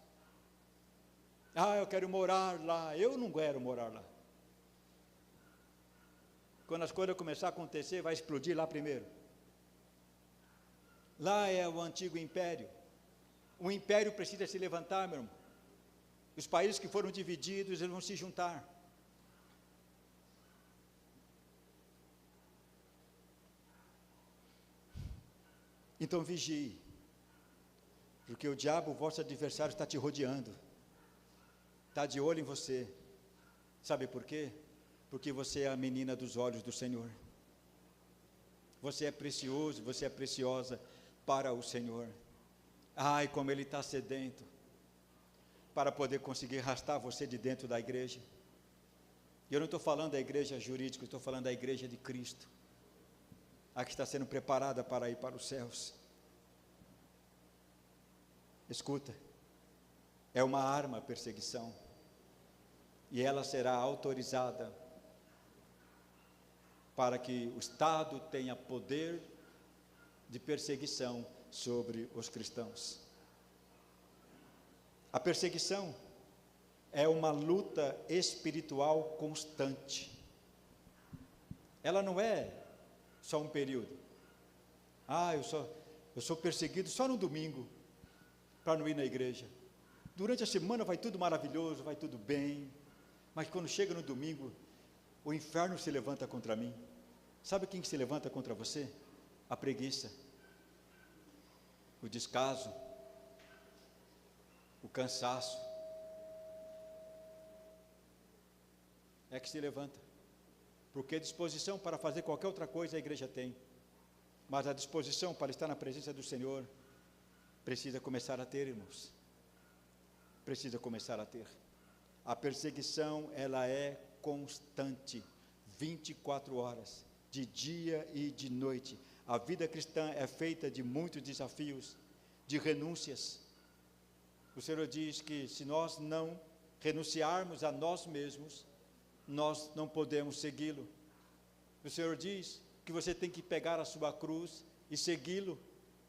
Eu quero morar lá, eu não quero morar lá. Quando as coisas começarem a acontecer, vai explodir lá primeiro. Lá é o antigo império, o império precisa se levantar, meu irmão. Os países que foram divididos, eles vão se juntar. Então vigie, porque o diabo, o vosso adversário, está te rodeando, está de olho em você. Sabe por quê? Porque você é a menina dos olhos do Senhor. Você é precioso, você é preciosa para o Senhor. Ai, como Ele está sedento para poder conseguir arrastar você de dentro da igreja. E eu não estou falando da igreja jurídica, eu estou falando da igreja de Cristo, a que está sendo preparada para ir para os céus. Escuta, é uma arma a perseguição, e ela será autorizada para que o Estado tenha poder de perseguição sobre os cristãos. A perseguição é uma luta espiritual constante. Ela não é só um período. Eu sou perseguido só no domingo, para não ir na igreja. Durante a semana vai tudo maravilhoso, vai tudo bem, mas quando chega no domingo, o inferno se levanta contra mim. Sabe quem que se levanta contra você? A preguiça, o descaso, o cansaço. É que se levanta, porque a disposição para fazer qualquer outra coisa a igreja tem, mas a disposição para estar na presença do Senhor precisa começar a ter, irmãos. Precisa começar a ter. A perseguição, ela é constante, 24 horas, de dia e de noite. A vida cristã é feita de muitos desafios, de renúncias. O Senhor diz que se nós não renunciarmos a nós mesmos, nós não podemos segui-lo. O Senhor diz que você tem que pegar a sua cruz e segui-lo.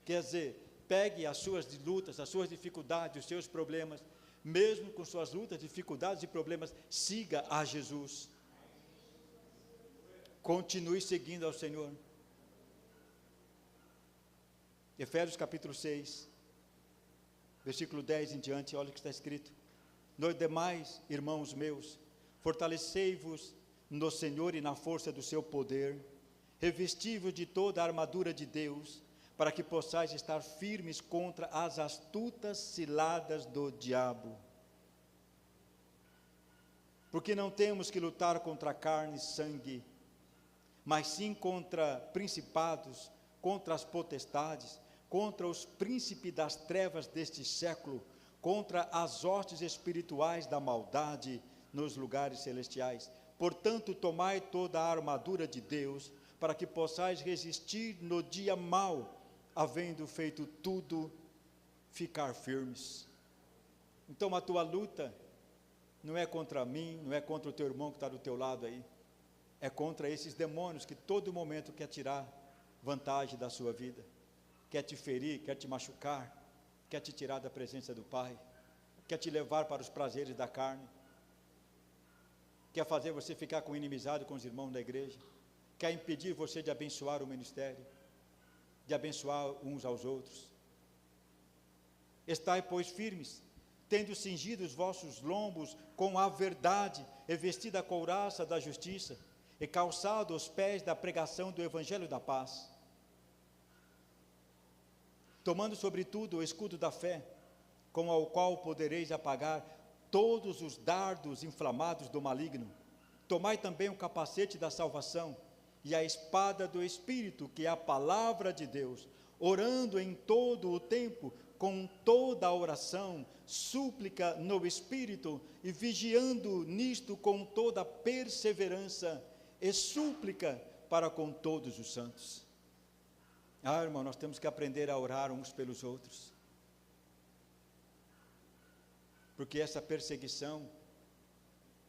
Quer dizer, pegue as suas lutas, as suas dificuldades, os seus problemas, mesmo com suas lutas, dificuldades e problemas, siga a Jesus. Continue seguindo ao Senhor. Efésios capítulo 6, versículo 10 em diante, olha o que está escrito: Nos demais, irmãos meus, fortalecei-vos no Senhor e na força do seu poder, revesti-vos de toda a armadura de Deus, para que possais estar firmes contra as astutas ciladas do diabo. Porque não temos que lutar contra carne e sangue, mas sim contra principados, contra as potestades, contra os príncipes das trevas deste século, contra as hostes espirituais da maldade nos lugares celestiais. Portanto, tomai toda a armadura de Deus, para que possais resistir no dia mau, havendo feito tudo, ficar firmes. Então a tua luta não é contra mim, não é contra o teu irmão que está do teu lado aí, é contra esses demônios que todo momento quer tirar vantagem da sua vida, quer te ferir, quer te machucar, quer te tirar da presença do Pai, quer te levar para os prazeres da carne, quer fazer você ficar com inimizade com os irmãos da igreja, quer impedir você de abençoar o ministério, de abençoar uns aos outros. Estai, pois, firmes, tendo cingido os vossos lombos com a verdade, e vestida a couraça da justiça, e calçado os pés da pregação do evangelho da paz, tomando sobretudo o escudo da fé, com o qual podereis apagar todos os dardos inflamados do maligno. Tomai também o capacete da salvação e a espada do Espírito, que é a palavra de Deus, orando em todo o tempo, com toda a oração, súplica no Espírito, e vigiando nisto com toda a perseverança e súplica para com todos os santos. Irmão, nós temos que aprender a orar uns pelos outros, porque essa perseguição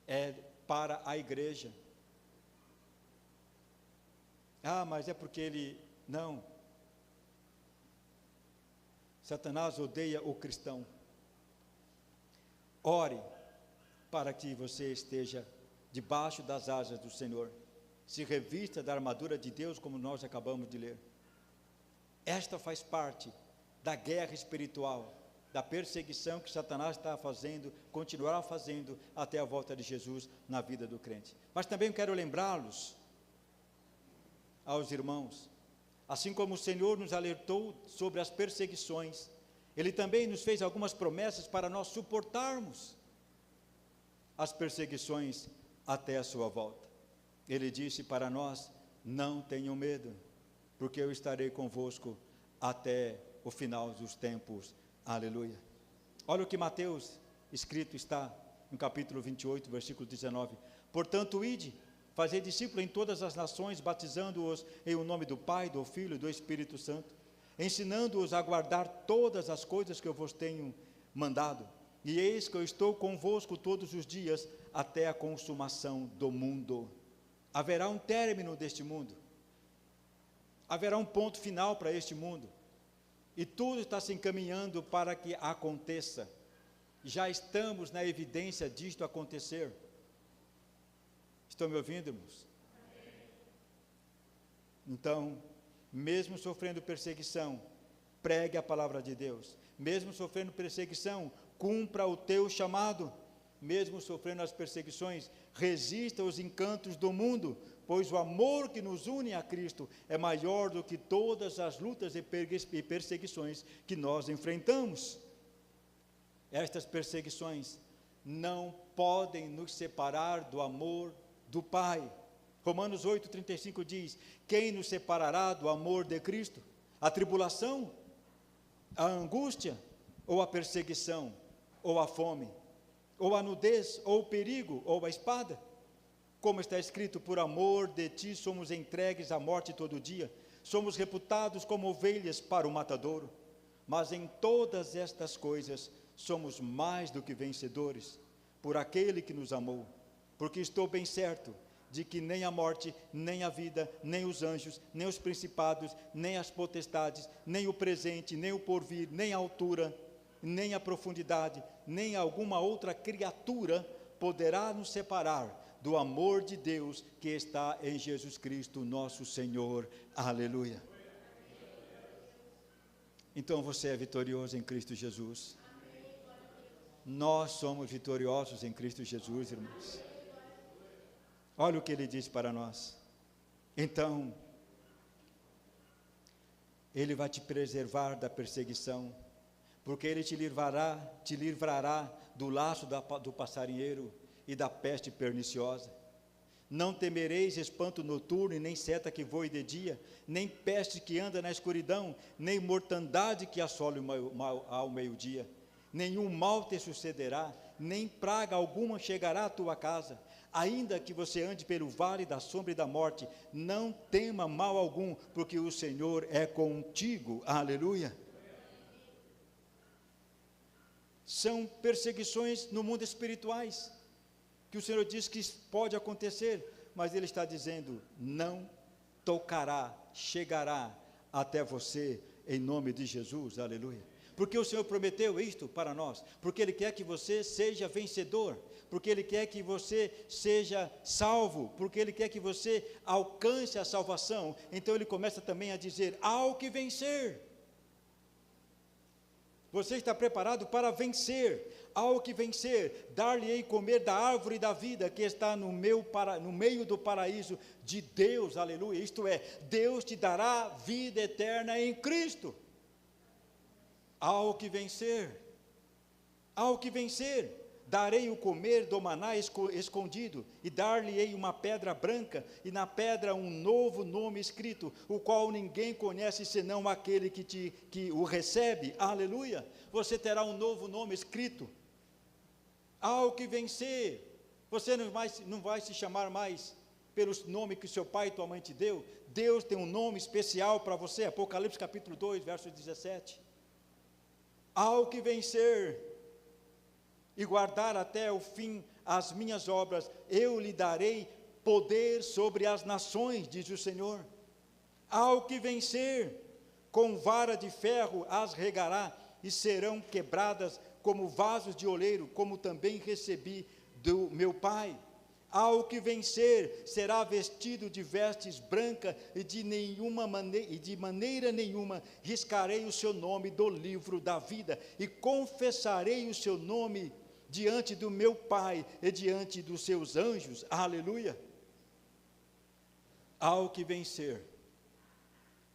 é para a igreja. Mas é porque ele... Não. Satanás odeia o cristão. Ore para que você esteja debaixo das asas do Senhor. Se revista da armadura de Deus, como nós acabamos de ler. Esta faz parte da guerra espiritual, da perseguição que Satanás está fazendo, continuará fazendo até a volta de Jesus na vida do crente. Mas também quero lembrá-los, aos irmãos, Assim como o Senhor nos alertou sobre as perseguições, Ele também nos fez algumas promessas para nós suportarmos as perseguições até a sua volta. Ele disse para nós: não tenham medo, porque eu estarei convosco até o final dos tempos. Aleluia. Olha o que Mateus escrito está no capítulo 28, versículo 19. Portanto, ide, fazei discípulos em todas as nações, batizando-os em o nome do Pai, do Filho e do Espírito Santo, ensinando-os a guardar todas as coisas que eu vos tenho mandado. E eis que eu estou convosco todos os dias, até a consumação do mundo. Haverá um término deste mundo. Haverá um ponto final para este mundo. E tudo está se encaminhando para que aconteça. Já estamos na evidência disto acontecer. Estão me ouvindo, irmãos? Então, mesmo sofrendo perseguição, pregue a palavra de Deus. Mesmo sofrendo perseguição, cumpra o teu chamado. Mesmo sofrendo as perseguições, resista aos encantos do mundo, pois o amor que nos une a Cristo é maior do que todas as lutas e perseguições que nós enfrentamos. Estas perseguições não podem nos separar do amor do Pai. Romanos 8,35 diz: quem nos separará do amor de Cristo? A tribulação, a angústia, ou a perseguição, ou a fome, ou a nudez, ou o perigo, ou a espada? Como está escrito: por amor de ti somos entregues à morte todo dia, somos reputados como ovelhas para o matadouro. Mas em todas estas coisas somos mais do que vencedores, por aquele que nos amou. Porque estou bem certo de que nem a morte, nem a vida, nem os anjos, nem os principados, nem as potestades, nem o presente, nem o porvir, nem a altura, nem a profundidade, nem alguma outra criatura poderá nos separar do amor de Deus que está em Jesus Cristo, nosso Senhor. Aleluia. Então você é vitorioso em Cristo Jesus. Nós somos vitoriosos em Cristo Jesus, irmãos. Olha o que Ele diz para nós. Então, Ele vai te preservar da perseguição, porque Ele te livrará do laço do passarinheiro e da peste perniciosa. Não temereis espanto noturno, e nem seta que voe de dia, nem peste que anda na escuridão, nem mortandade que assole ao meio-dia. Nenhum mal te sucederá, nem praga alguma chegará à tua casa. Ainda que você ande pelo vale da sombra e da morte, não tema mal algum, porque o Senhor é contigo. Aleluia. São perseguições no mundo espirituais, que o Senhor diz que pode acontecer, mas Ele está dizendo: não tocará, chegará até você, em nome de Jesus. Aleluia. Porque o Senhor prometeu isto para nós, porque Ele quer que você seja vencedor, porque Ele quer que você seja salvo, porque Ele quer que você alcance a salvação. Então Ele começa também a dizer: ao que vencer. Você está preparado para vencer? Ao que vencer, dar-lhe-ei comer da árvore da vida que está no meio do paraíso de Deus. Aleluia. Isto é, Deus te dará vida eterna em Cristo. Ao que vencer, darei o comer do maná escondido, e dar-lhe-ei uma pedra branca, e na pedra um novo nome escrito, o qual ninguém conhece senão aquele que o recebe. Aleluia. Você terá um novo nome escrito. Ao que vencer, você não vai se chamar mais pelo nome que seu pai e tua mãe te deu. Deus tem um nome especial para você. Apocalipse capítulo 2, verso 17. Ao que vencer e guardar até o fim as minhas obras, eu lhe darei poder sobre as nações, diz o Senhor. Ao que vencer, com vara de ferro as regará, e serão quebradas como vasos de oleiro, como também recebi do meu Pai. Ao que vencer, será vestido de vestes brancas, e de maneira nenhuma riscarei o seu nome do livro da vida, e confessarei o seu nome diante do meu Pai e diante dos seus anjos. Aleluia. Ao que vencer,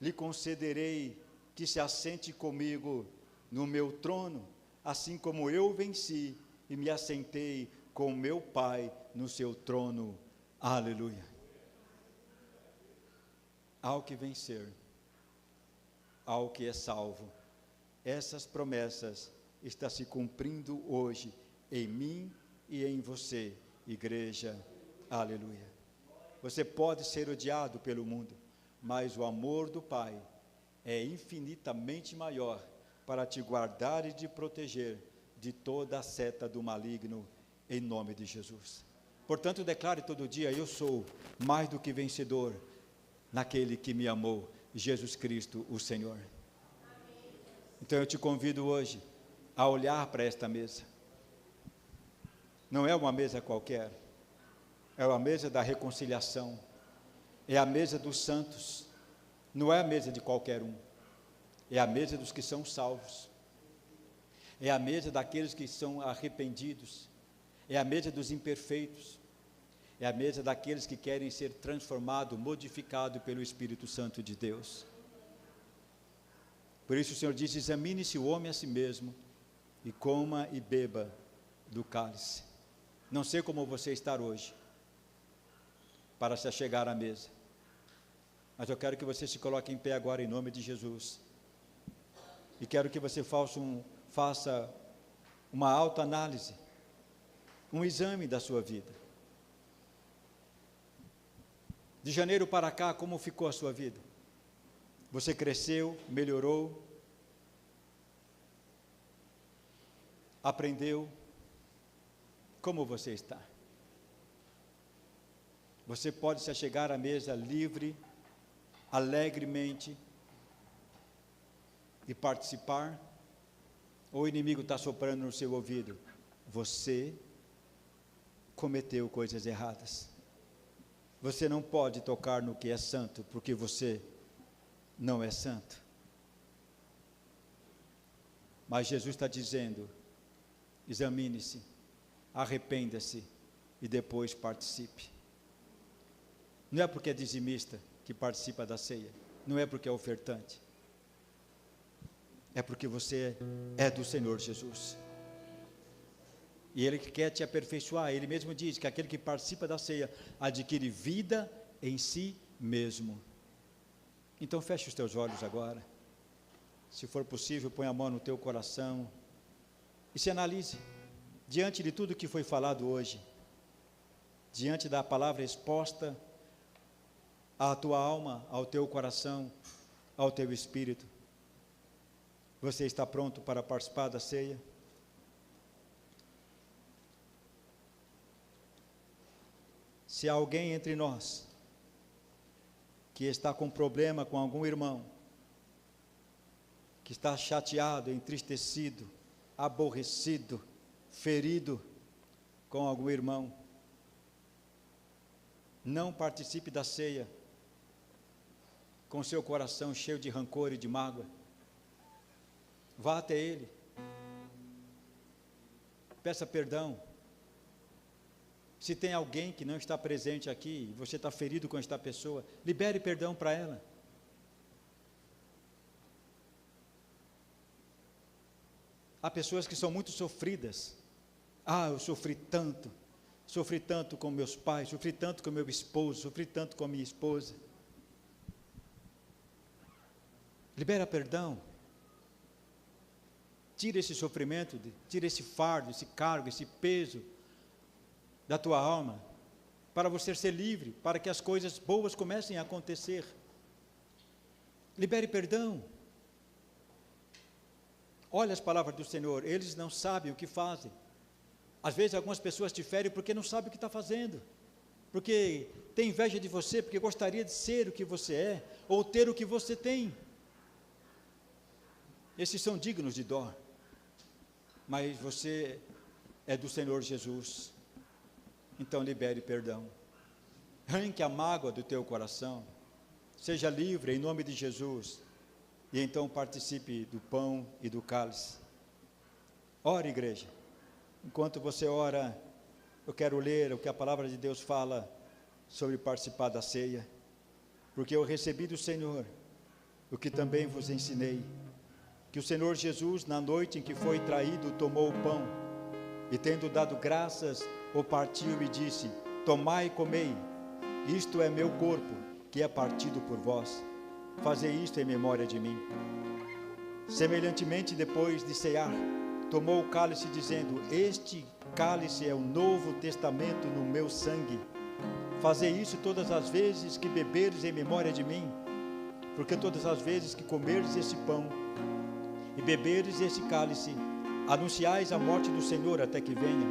lhe concederei que se assente comigo no meu trono, assim como eu venci e me assentei com meu Pai no seu trono. Aleluia. Ao que vencer, ao que é salvo, essas promessas estão se cumprindo hoje em mim e em você, igreja. Aleluia. Você pode ser odiado pelo mundo, mas o amor do Pai é infinitamente maior para te guardar e te proteger de toda a seta do maligno, em nome de Jesus. Portanto, declare todo dia: eu sou mais do que vencedor naquele que me amou, Jesus Cristo, o Senhor. Então eu te convido hoje a olhar para esta mesa. Não é uma mesa qualquer, é uma mesa da reconciliação, é a mesa dos santos, não é a mesa de qualquer um, é a mesa dos que são salvos, é a mesa daqueles que são arrependidos, é a mesa dos imperfeitos, é a mesa daqueles que querem ser transformados, modificados pelo Espírito Santo de Deus. Por isso o Senhor diz: examine-se o homem a si mesmo, e coma e beba do cálice. Não sei como você está hoje, para se achegar à mesa, mas eu quero que você se coloque em pé agora em nome de Jesus, e quero que você faça uma autoanálise, um exame da sua vida. De janeiro para cá, como ficou a sua vida? Você cresceu, melhorou, aprendeu? Como você está? Você pode se achegar à mesa livre, alegremente, e participar? Ou o inimigo está soprando no seu ouvido: você cometeu coisas erradas, você não pode tocar no que é santo, porque você não é santo. Mas Jesus está dizendo: examine-se, arrependa-se e depois participe. Não é porque é dizimista que participa da ceia, não é porque é ofertante, é porque você é do Senhor Jesus, e Ele quer te aperfeiçoar. Ele mesmo diz que aquele que participa da ceia adquire vida em si mesmo. Então feche os teus olhos agora, se for possível, põe a mão no teu coração e se analise, diante de tudo que foi falado hoje, diante da palavra exposta à tua alma, ao teu coração, ao teu espírito. Você está pronto para participar da ceia? Se há alguém entre nós que está com problema com algum irmão, que está chateado, entristecido, aborrecido, ferido com algum irmão, não participe da ceia com seu coração cheio de rancor e de mágoa. Vá até ele, peça perdão. Se tem alguém que não está presente aqui, e você está ferido com esta pessoa, libere perdão para ela. Há pessoas que são muito sofridas. Eu sofri tanto com meus pais, sofri tanto com meu esposo, sofri tanto com minha esposa. Libera perdão. Tira esse sofrimento, tira esse fardo, esse cargo, esse peso da tua alma, para você ser livre, para que as coisas boas comecem a acontecer. Libere perdão. Olha as palavras do Senhor: eles não sabem o que fazem. Às vezes algumas pessoas te ferem porque não sabem o que está fazendo, porque tem inveja de você, porque gostaria de ser o que você é, ou ter o que você tem. Esses são dignos de dó, mas você é do Senhor Jesus, então libere perdão, arranque a mágoa do teu coração, seja livre em nome de Jesus, e então participe do pão e do cálice. Ore, igreja. Enquanto você ora, eu quero ler o que a palavra de Deus fala sobre participar da ceia, porque eu recebi do Senhor o que também vos ensinei, que o Senhor Jesus, na noite em que foi traído, tomou o pão, e tendo dado graças, o partiu e disse: tomai e comei, isto é meu corpo, que é partido por vós, fazei isto em memória de mim. Semelhantemente, depois de cear, tomou o cálice, dizendo: este cálice é o novo testamento no meu sangue, fazei isso todas as vezes que beberes em memória de mim, porque todas as vezes que comeres esse pão e beberes esse cálice, anunciais a morte do Senhor até que venha.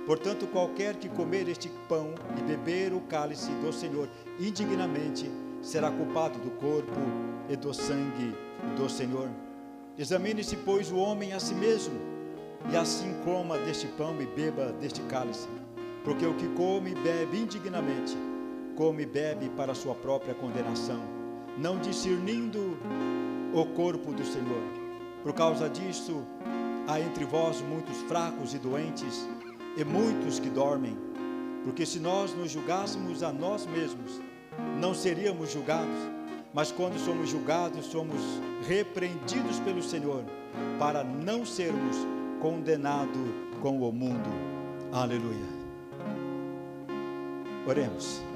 Portanto, qualquer que comer este pão e beber o cálice do Senhor indignamente, será culpado do corpo e do sangue do Senhor. Examine-se, pois, o homem a si mesmo, e assim coma deste pão e beba deste cálice. Porque o que come e bebe indignamente, come e bebe para a sua própria condenação, não discernindo o corpo do Senhor. Por causa disso, há entre vós muitos fracos e doentes, e muitos que dormem. Porque se nós nos julgássemos a nós mesmos, não seríamos julgados, mas quando somos julgados, somos repreendidos pelo Senhor, para não sermos condenados com o mundo. Aleluia. Oremos.